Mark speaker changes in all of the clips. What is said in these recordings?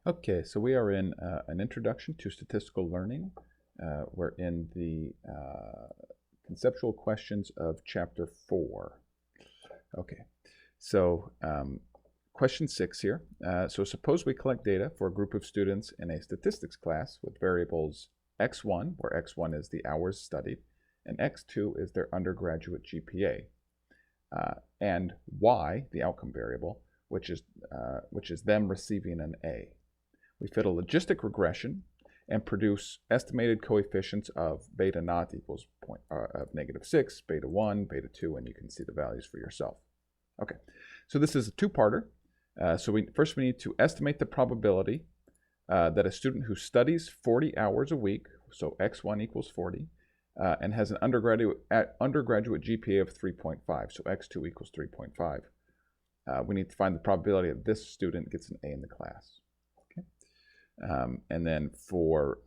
Speaker 1: Okay, so we are in an introduction to statistical learning. We're in the conceptual questions of chapter 4. Okay, so question 6 here. So suppose we collect data for a group of students in a statistics class with variables x1, where x1 is the hours studied, and x2 is their undergraduate GPA, and y, the outcome variable, which is them receiving an A. We fit a logistic regression and produce estimated coefficients of beta naught equals -6, beta 1, beta 2, and you can see the values for yourself. Okay, so this is a two-parter. So first we need to estimate the probability that a student who studies 40 hours a week, so x1 equals 40, and has an undergraduate GPA of 3.5, so x2 equals 3.5. We need to find the probability that this student gets an A in the class. And then for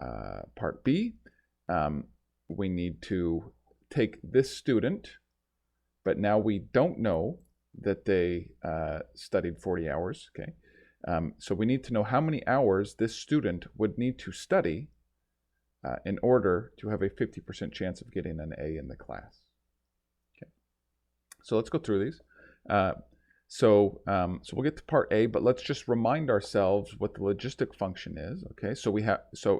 Speaker 1: part B, we need to take this student, but now we don't know that they studied 40 hours, okay? So we need to know how many hours this student would need to study in order to have a 50% chance of getting an A in the class. Okay. So let's go through these. So we'll get to part A, but let's just remind ourselves what the logistic function is. Okay, so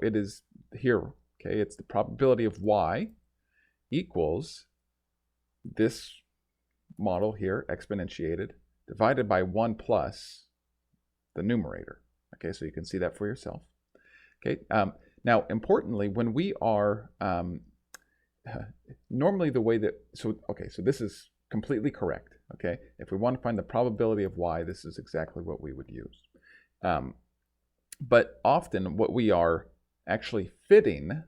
Speaker 1: it is here. Okay, it's the probability of y equals this model here, exponentiated, divided by 1 plus the numerator. Okay, so you can see that for yourself. Okay, now importantly, when we are normally the way that so this is completely correct. Okay, if we want to find the probability of y, this is exactly what we would use. But often what we are actually fitting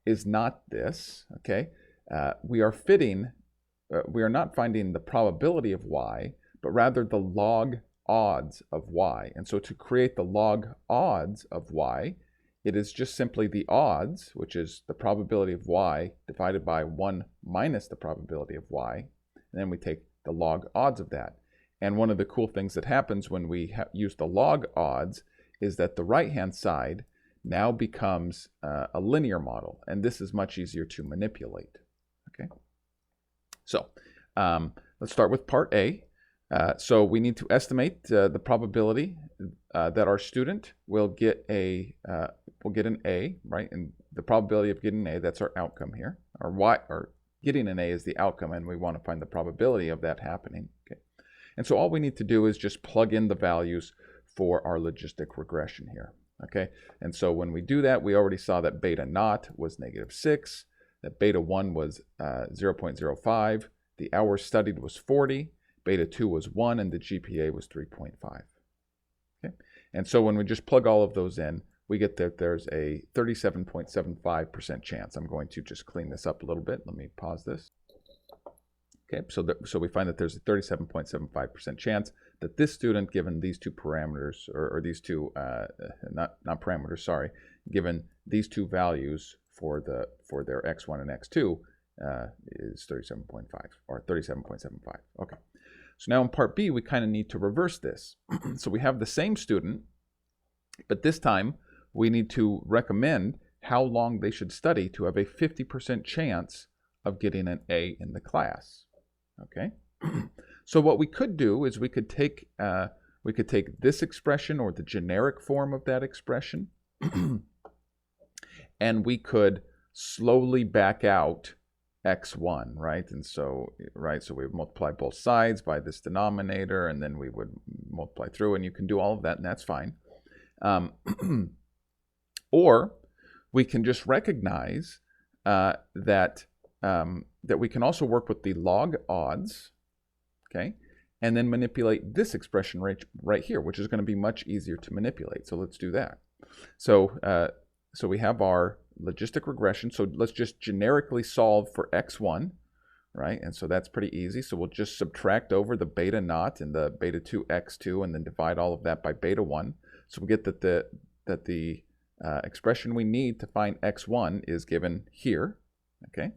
Speaker 1: is not this. Okay, we are not finding the probability of y, but rather the log odds of y. And so to create the log odds of y, it is just simply the odds, which is the probability of y divided by 1 minus the probability of y. And then we take the log odds of that. And one of the cool things that happens when we use the log odds is that the right-hand side now becomes a linear model. And this is much easier to manipulate. Okay. So let's start with part A. So we need to estimate the probability that our student will get an A, right? And the probability of getting an A, that's our outcome here. Or getting an A is the outcome, and we want to find the probability of that happening. Okay. And so all we need to do is just plug in the values for our logistic regression here. Okay. And so when we do that, we already saw that beta naught was -6, that beta 1 was 0.05, the hours studied was 40, beta 2 was 1, and the GPA was 3.5. Okay. And so when we just plug all of those in, we get that there's a 37.75% chance. I'm going to just clean this up a little bit. Let me pause this. Okay, so we find that there's a 37.75% chance that this student, given these two parameters, or these two, not parameters, sorry, given these two values for their x1 and x2, is 37.5 or 37.75. Okay, so now in part B, we kind of need to reverse this. So we have the same student, but this time we need to recommend how long they should study to have a 50% chance of getting an A in the class. Okay, so what we could do is we could take this expression, or the generic form of that expression, and we could slowly back out x1, right? And so we would multiply both sides by this denominator, and then we would multiply through, and you can do all of that, and that's fine. Or we can just recognize that we can also work with the log odds, okay, and then manipulate this expression right here, which is going to be much easier to manipulate. So let's do that. So we have our logistic regression. So let's just generically solve for x1, right? And so that's pretty easy. So we'll just subtract over the beta naught and the beta 2 x2, and then divide all of that by beta 1. So we get that the expression we need to find x1 is given here, okay?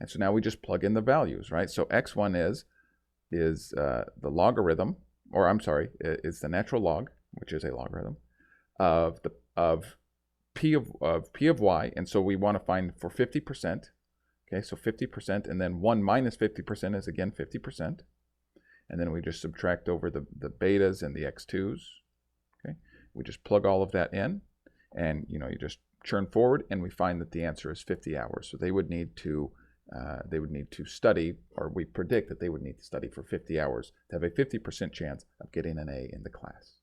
Speaker 1: And so now we just plug in the values, right? So x1 is the logarithm, or I'm sorry, it's the natural log, which is a logarithm, of P of y, and so we want to find for 50%. Okay, so 50%, and then 1 minus 50% is again 50%. And then we just subtract over the betas and the x2s. Okay, we just plug all of that in, and you just churn forward, and we find that the answer is 50 hours. So they would need to study, or we predict that they would need to study for 50 hours to have a 50% chance of getting an A in the class.